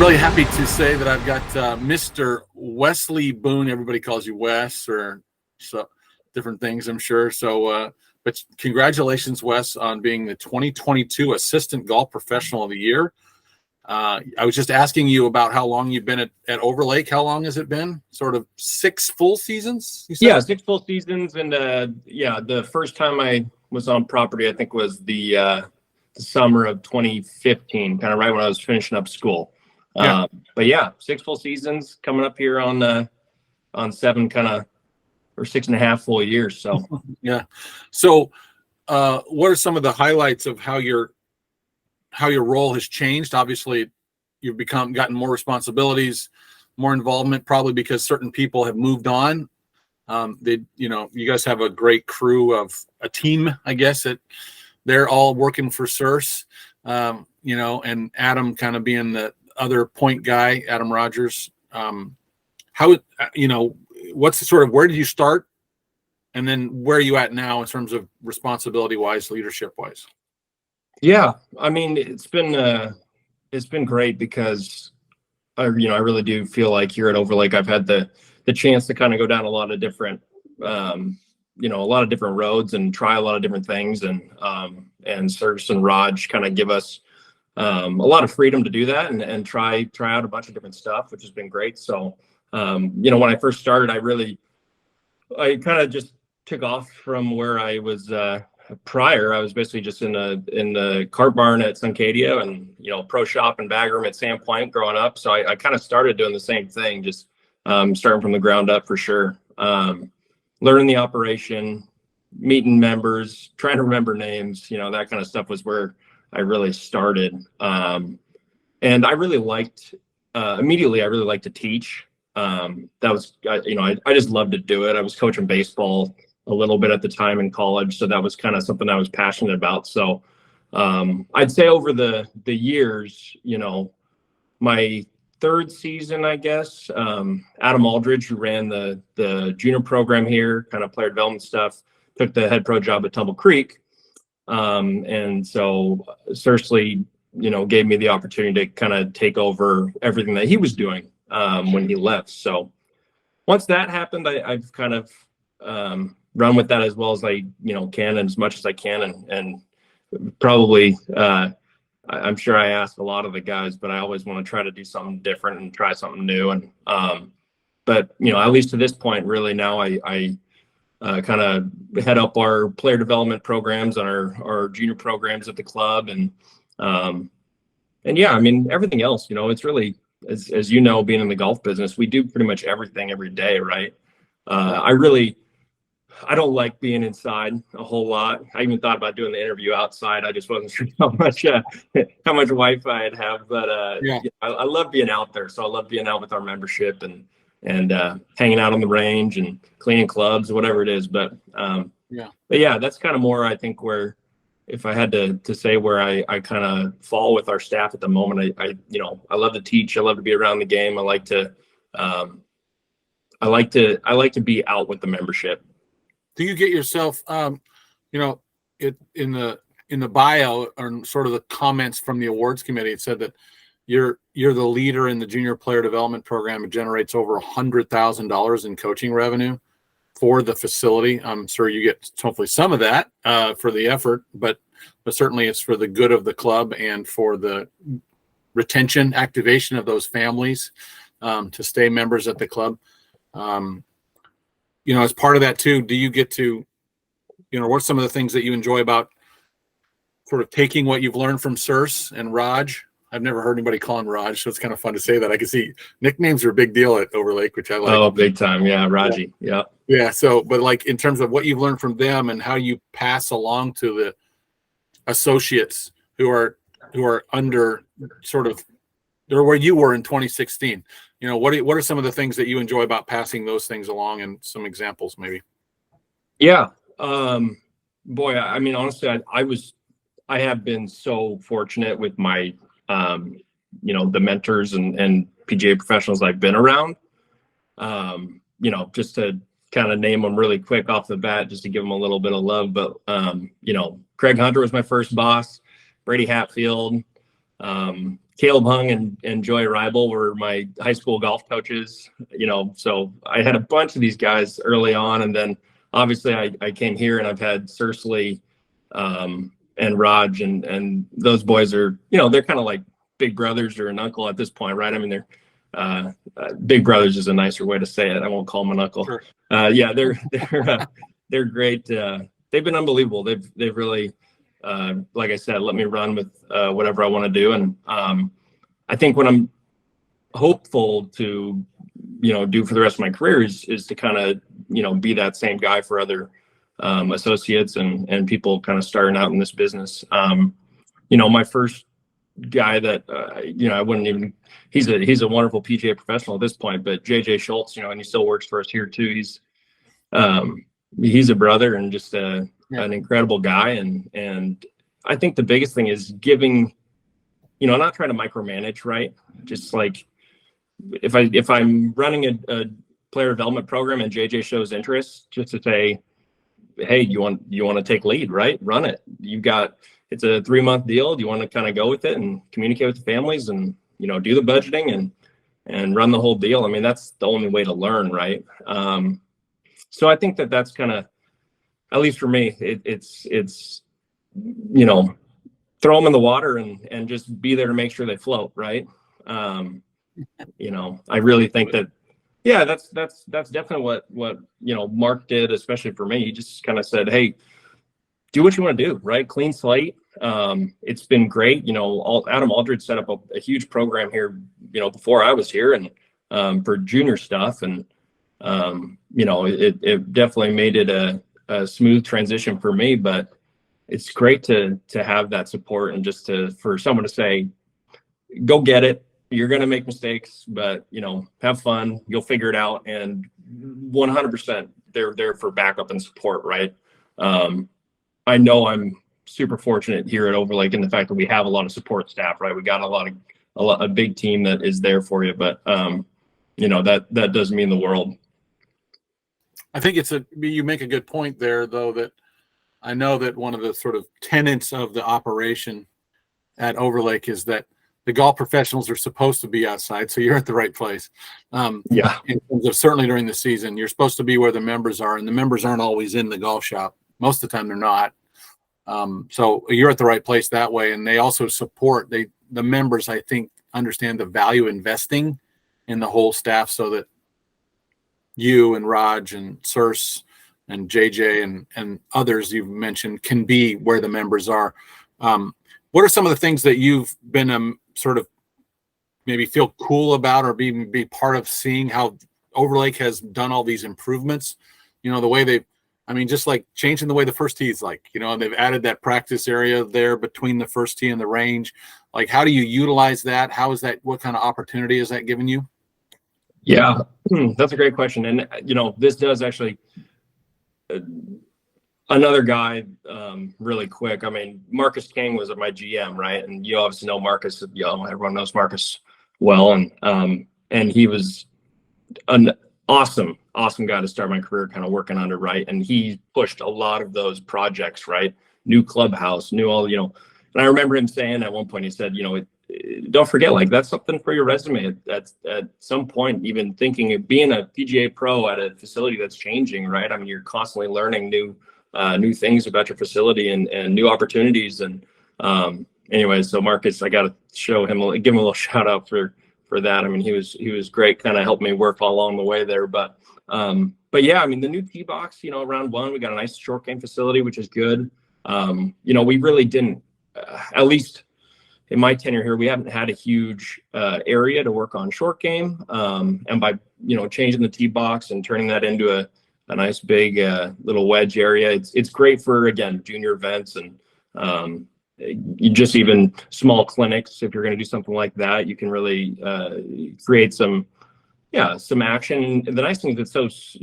really happy to say that I've got Mr. Wesley Boone. Everybody calls you Wes or so different things, I'm sure. So, but congratulations, Wes, on being the 2022 Assistant Golf Professional of the Year. I was just asking you about how long you've been at Overlake. How long has it been? Sort of 6 full seasons? You said? Yeah, 6 full seasons. And the first time I was on property, I think was the summer of 2015, kind of right when I was finishing up school. Yeah. But yeah, 6 full seasons coming up here on 7 kind of, or 6.5 full years. So yeah. So what are some of the highlights of how your role has changed? Obviously, you've gotten more responsibilities, more involvement, probably because certain people have moved on. You guys have a great crew of a team, I guess, that they're all working for CERS, and Adam kind of being the other point guy, Adam Rogers. What's the sort of, where did you start? And then where are you at now in terms of responsibility wise, leadership wise? yeah, I mean, it's been great because I really do feel like here at Overlake, I've had the chance to kind of go down a lot of different, roads and try a lot of different things. And Serge and Raj kind of give us a lot of freedom to do that and try out a bunch of different stuff, which has been great. So, when I first started, I kind of just took off from where I was prior. I was basically just in the cart barn at Suncadia and, pro shop and bag room at Sandpoint growing up. So I kind of started doing the same thing, just starting from the ground up for sure. Learning the operation, meeting members, trying to remember names, that kind of stuff was where I really started. And I really liked, immediately, I really liked to teach. That was, I just loved to do it. I was coaching baseball a little bit at the time in college. So that was kind of something I was passionate about. So I'd say over the years, my 3rd season, I guess, Adam Aldridge, who ran the junior program here, kind of player development stuff, took the head pro job at Tumble Creek. And so Cersley, gave me the opportunity to kind of take over everything that he was doing when he left. So once that happened, I've kind of run with that as well as I can, and as much as I can, and probably I'm sure I ask a lot of the guys, but I always want to try to do something different and try something new. And but at least to this point, really now I kind of head up our player development programs and our junior programs at the club, and yeah, I mean, everything else, it's really, as being in the golf business, we do pretty much everything every day, right? I don't like being inside a whole lot. I even thought about doing the interview outside. I just wasn't sure how much Wi-Fi I'd have, but I love being out there. So I love being out with our membership and hanging out on the range and cleaning clubs, whatever it is. But yeah, that's kind of more, I think, where if I had to say where I kind of fall with our staff at the moment, I love to teach. I love to be around the game. I like to be out with the membership. Do you get yourself, in the bio or sort of the comments from the awards committee, it said that you're the leader in the junior player development program. It generates over $100,000 in coaching revenue for the facility. I'm sure you get hopefully some of that for the effort, but certainly it's for the good of the club and for the retention, activation of those families to stay members at the club. As part of that too, do you get to, what's some of the things that you enjoy about sort of taking what you've learned from CERS and Raj? I've never heard anybody call him Raj, so it's kind of fun to say that. I can see nicknames are a big deal at Overlake, which I like. Oh, big time. Yeah. Raji. Yeah. Yeah. So, but like in terms of what you've learned from them and how you pass along to the associates who are under sort of, they're where you were in 2016. What are some of the things that you enjoy about passing those things along, and some examples maybe? Yeah. Boy, I mean, honestly, I have been so fortunate with my, the mentors and PGA professionals I've been around. Just to kind of name them really quick off the bat, just to give them a little bit of love. But, Craig Hunter was my first boss, Brady Hatfield, Caleb Hung and Joy Reibel were my high school golf coaches, so I had a bunch of these guys early on. And then obviously I came here and I've had Cersley and Raj and those boys are, they're kind of like big brothers or an uncle at this point, right? I mean, they're big brothers is a nicer way to say it. I won't call them an uncle. Sure. Yeah, they're great. They've been unbelievable. They've really, like I said, let me run with whatever I want to do. And I think what I'm hopeful to, do for the rest of my career is to kind of, be that same guy for other associates and people kind of starting out in this business. My first guy that, I wouldn't even, he's a wonderful PGA professional at this point, but JJ Schultz, and he still works for us here too. He's a brother and just an incredible guy. And I think the biggest thing is giving, not trying to micromanage, right? Just like if I'm running a player development program and JJ shows interest, just to say, hey, you want to take lead, right? Run it. It's a 3-month deal. Do you want to kind of go with it and communicate with the families and, do the budgeting and run the whole deal? I mean, that's the only way to learn, right? So I think that's kind of, at least for me, it's throw them in the water and just be there to make sure they float, right? I really think that, that's definitely what Mark did, especially for me. He just kind of said, hey, do what you want to do, right? Clean slate. It's been great. Adam Aldridge set up a huge program here, before I was here and for junior stuff. And, it definitely made it a smooth transition for me, but it's great to have that support and just for someone to say, go get it. You're going to make mistakes, but have fun. You'll figure it out. And 100% they're there for backup and support. Right. I know I'm super fortunate here at Overlake in the fact that we have a lot of support staff, right? We got a big team that is there for you, but that does mean the world. I think you make a good point there, though, that I know that one of the sort of tenets of the operation at Overlake is that the golf professionals are supposed to be outside. So you're at the right place. In terms of certainly during the season, you're supposed to be where the members are, and the members aren't always in the golf shop. Most of the time they're not. So you're at the right place that way. And they also support the members, I think, understand the value investing in the whole staff so that you and Raj and Circe and JJ and others you've mentioned can be where the members are. What are some of the things that you've been sort of maybe feel cool about or be part of seeing how Overlake has done all these improvements? The way just like changing the way the first tee is they've added that practice area there between the first tee and the range. Like, how do you utilize that? What kind of opportunity is that giving you? Yeah, that's a great question. And, this does actually, another guy, really quick. I mean, Marcus King was my GM, right? And you obviously know Marcus, everyone knows Marcus well. And he was an awesome guy to start my career kind of working under, right? And he pushed a lot of those projects, right? New clubhouse, new all, and I remember him saying at one point, he said, don't forget, that's something for your resume at some point, even thinking of being a PGA pro at a facility that's changing, right? I mean, you're constantly learning new things about your facility and new opportunities. And anyways, so Marcus, I got to give him a little shout out for that. I mean, he was great, kind of helped me work along the way there. But yeah, I mean, the new tee box, round one, we got a nice short game facility, which is good. We really didn't, at least in my tenure here, we haven't had a huge area to work on short game. And by, changing the tee box and turning that into a nice big little wedge area, it's great for, again, junior events and you just even small clinics. If you're going to do something like that, you can really create some action. And the nice thing is it's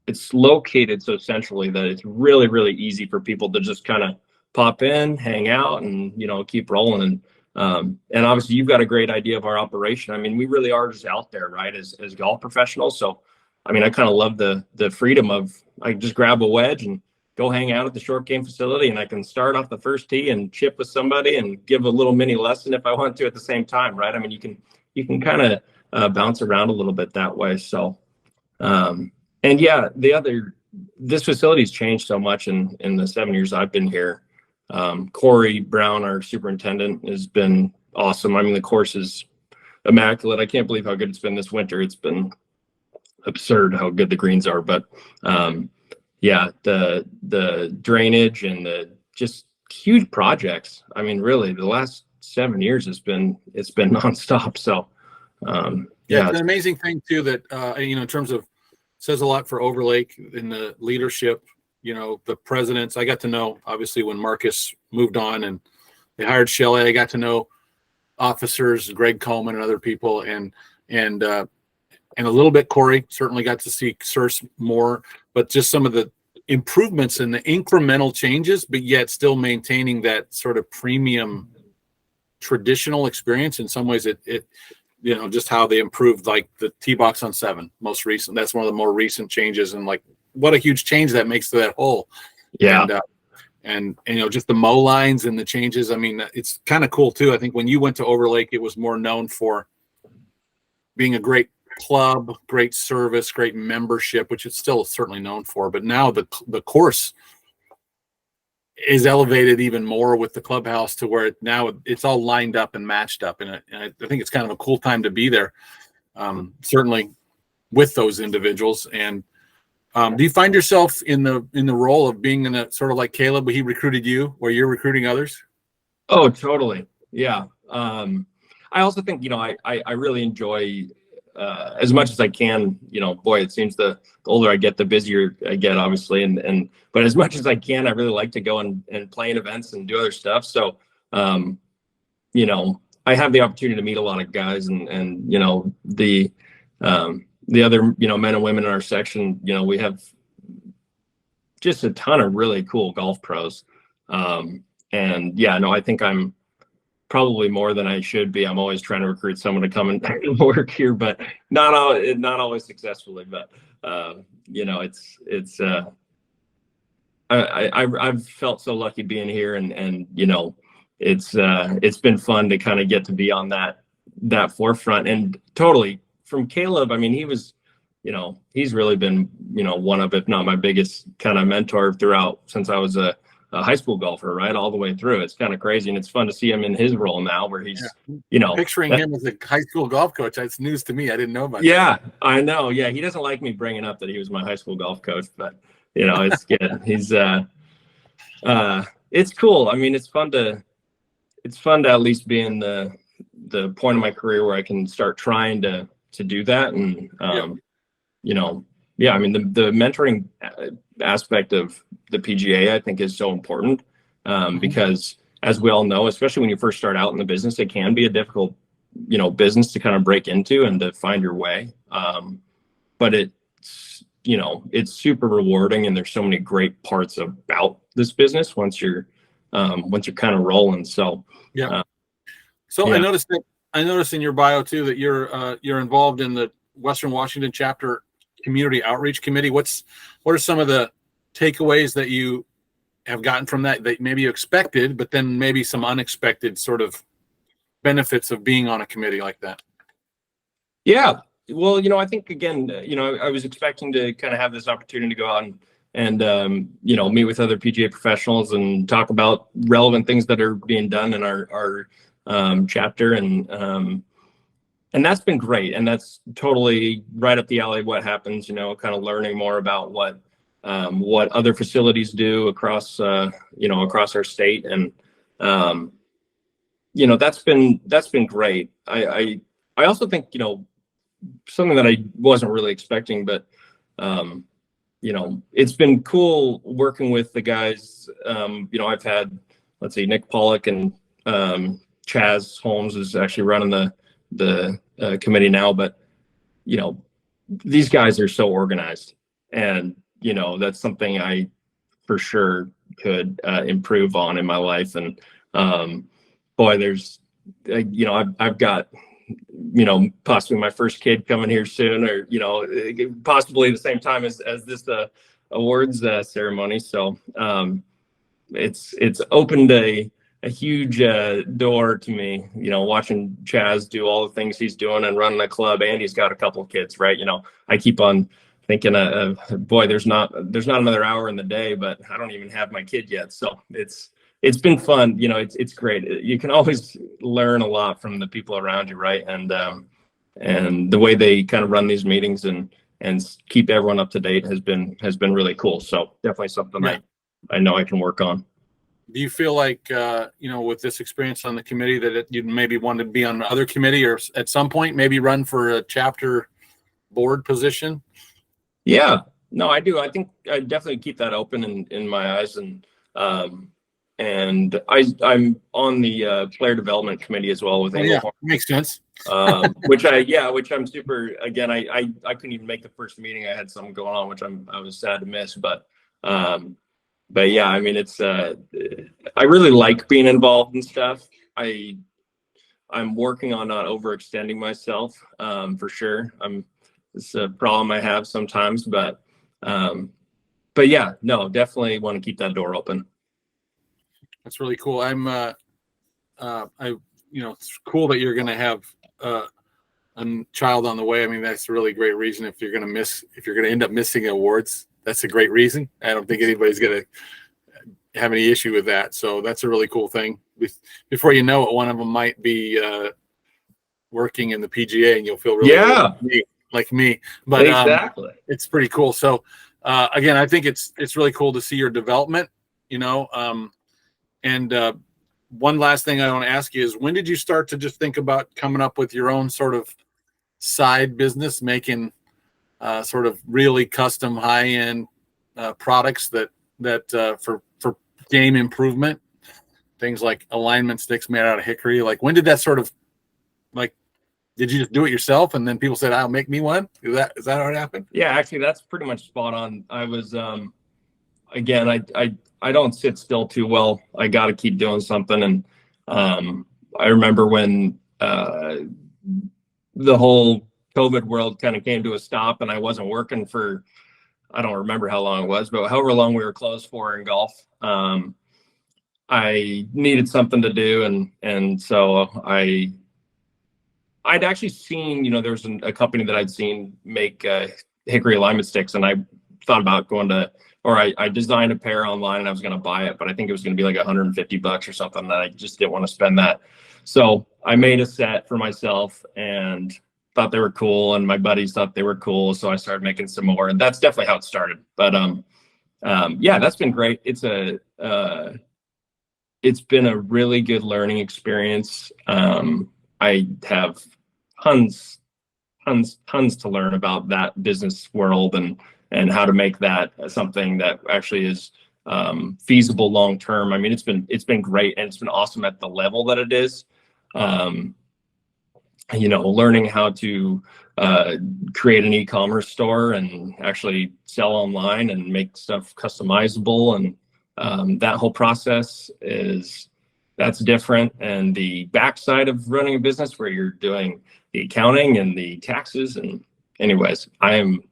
it's located so centrally that it's really, really easy for people to just kind of pop in, hang out, and keep rolling. And obviously you've got a great idea of our operation. I mean, we really are just out there, right, as golf professionals. So I mean, I kind of love the freedom of, I just grab a wedge and go hang out at the short game facility, and I can start off the first tee and chip with somebody and give a little mini lesson if I want to at the same time, right? I mean, you can kind of bounce around a little bit that way. So, and yeah, this facility's changed so much in the 7 years I've been here. Corey Brown, our superintendent, has been awesome. I mean, the course is immaculate. I can't believe how good it's been this winter. It's been absurd how good the greens are, but yeah, the drainage and the just huge projects. I mean, really, the last 7 years it's been nonstop. So yeah, it's an amazing thing too that in terms of, says a lot for Overlake in the leadership. The presidents, I got to know, obviously, when Marcus moved on and they hired Shelley, I got to know officers, Greg Coleman and other people, and a little bit Corey, certainly got to see Circe more, but just some of the improvements and the incremental changes, but yet still maintaining that sort of premium traditional experience. In some ways, it just how they improved, like the tee box on 7, most recent. That's one of the more recent changes, and like what a huge change that makes to that hole. Yeah. And just the mow lines and the changes. I mean, it's kind of cool too. I think when you went to Overlake, it was more known for being a great club, great service, great membership, which it's still certainly known for. But now the course is elevated even more with the clubhouse to where now it's all lined up and matched up. And I think it's kind of a cool time to be there, certainly with those individuals. And do you find yourself in the role of being in a sort of like Caleb, he recruited you, where you're recruiting others? Oh, totally. Yeah. I also think, I really enjoy, as much as I can, boy, it seems the older I get, the busier I get, obviously. But as much as I can, I really like to go and play in events and do other stuff. So, I have the opportunity to meet a lot of guys and the other, men and women in our section, we have just a ton of really cool golf pros. And yeah, no, I think I'm probably more than I should be. I'm always trying to recruit someone to come and work here, but not always successfully. But I've felt so lucky being here, and it's been fun to kind of get to be on that forefront. And totally from Caleb, I mean, he was, he's really been, one of, if not my biggest kind of mentor throughout since I was a high school golfer, right, all the way through. It's kind of crazy, and it's fun to see him in his role now, where he's, picturing him as a high school golf coach. That's news to me. I didn't know about that. I know. Yeah, he doesn't like me bringing up that he was my high school golf coach, but it's good. He's it's cool. I mean, it's fun to at least be in the point of my career where I can start trying to do that. And I mean, the mentoring aspect of the PGA, I think, is so important, because, as we all know, especially when you first start out in the business, it can be a difficult, business to kind of break into and to find your way. But it's super rewarding, and there's so many great parts about this business once you're kind of rolling. So yeah. I noticed in your bio too that you're involved in the Western Washington chapter community outreach committee. What are some of the takeaways that you have gotten from that maybe you expected, but then maybe some unexpected sort of benefits of being on a committee like that? Yeah. Well, I think, again, I was expecting to kind of have this opportunity to go out and meet with other PGA professionals and talk about relevant things that are being done in our chapter. And that's been great. And that's totally right up the alley. What happens, kind of learning more about what other facilities do across our state. And, that's been great. I also think, something that I wasn't really expecting, but, it's been cool working with the guys. I've had, let's see, Nick Pollock and Chaz Holmes is actually running the committee now, but these guys are so organized, and that's something I for sure could improve on in my life. And boy, there's I've got possibly my first kid coming here soon, or possibly the same time as this awards ceremony. So it's opened a huge door to me, watching Chaz do all the things he's doing and running a club, and he's got a couple of kids, right? I keep on thinking, boy, there's not another hour in the day, but I don't even have my kid yet. So it's been fun. It's great. You can always learn a lot from the people around you, right? And the way they kind of run these meetings and keep everyone up to date has been really cool. So definitely something I know I can work on. Do you feel like, with this experience on the committee that you'd maybe want to be on another committee, or at some point maybe run for a chapter board position? Yeah, no, I do. I think I definitely keep that open in my eyes. And I'm on the player development committee as well with Englehorn. Makes sense. which I'm super, again, I couldn't even make the first meeting. I had something going on, which I was sad to miss, but yeah, I mean, it's I really like being involved in stuff. I'm working on not overextending myself, for sure. It's a problem I have sometimes, but yeah, no, definitely want to keep that door open. That's really cool. It's cool that you're going to have a child on the way. I mean, that's a really great reason. If you're going to end up missing awards, that's a great reason. I don't think anybody's going to have any issue with that. So that's a really cool thing. Before you know it, one of them might be working in the PGA, and you'll feel really like me. But exactly, it's pretty cool. So again, I think it's really cool to see your development. And one last thing I want to ask you is, when did you start to just think about coming up with your own sort of side business, making sort of really custom high-end products that for game improvement, things like alignment sticks made out of hickory? Like, when did that sort of, like, did you just do it yourself and then people said, "I'll make me one"? Is that how it happened? Yeah, actually, that's pretty much spot on. I was again, I don't sit still too well. I got to keep doing something. And I remember when the whole COVID world kind of came to a stop and I wasn't working for, I don't remember how long it was, but however long we were closed for in golf, I needed something to do. And so I'd actually seen, there was a company that I'd seen make hickory alignment sticks, and I thought about I designed a pair online and I was going to buy it, but I think it was going to be like $150 or something, that I just didn't want to spend that. So I made a set for myself and thought they were cool, and my buddies thought they were cool. So I started making some more, and that's definitely how it started. But yeah, that's been great. It's been a really good learning experience. I have tons to learn about that business world and how to make that something that actually is feasible long term. I mean, it's been great, and it's been awesome at the level that it is. Learning how to create an e-commerce store and actually sell online and make stuff customizable, and that whole process that's different. And the backside of running a business where you're doing the accounting and the taxes. And anyways, I'm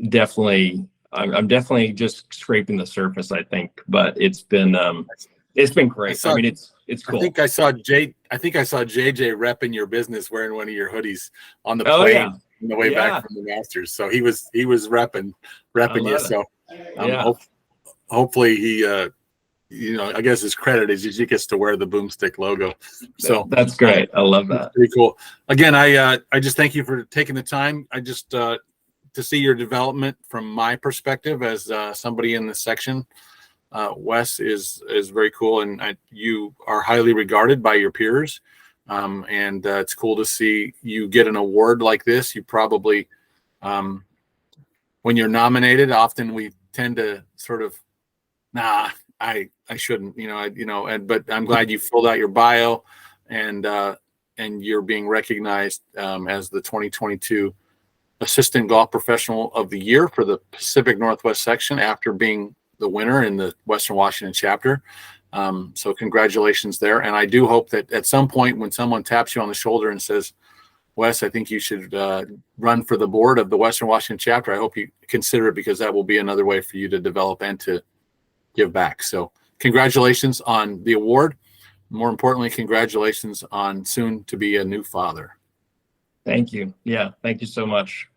definitely just scraping the surface, I think, but it's been great. I mean, it's cool. I think I saw JJ repping your business wearing one of your hoodies on the plane on the way back from the Masters. So he was repping you. So hopefully he I guess his credit is he gets to wear the Boomstick logo. So that's great. I love that. Pretty cool. Again, I just thank you for taking the time. I just to see your development from my perspective as somebody in this section. Wes is very cool, and you are highly regarded by your peers. And it's cool to see you get an award like this. You probably, when you're nominated, often we tend to sort of, I shouldn't, but I'm glad you filled out your bio, and you're being recognized as the 2022 Assistant Golf Professional of the Year for the Pacific Northwest section, after being the winner in the Western Washington chapter. So congratulations there. And I do hope that at some point when someone taps you on the shoulder and says, Wes, I think you should run for the board of the Western Washington chapter. I hope you consider it, because that will be another way for you to develop and to give back. So congratulations on the award. More importantly, congratulations on soon to be a new father. Thank you. Yeah, thank you so much.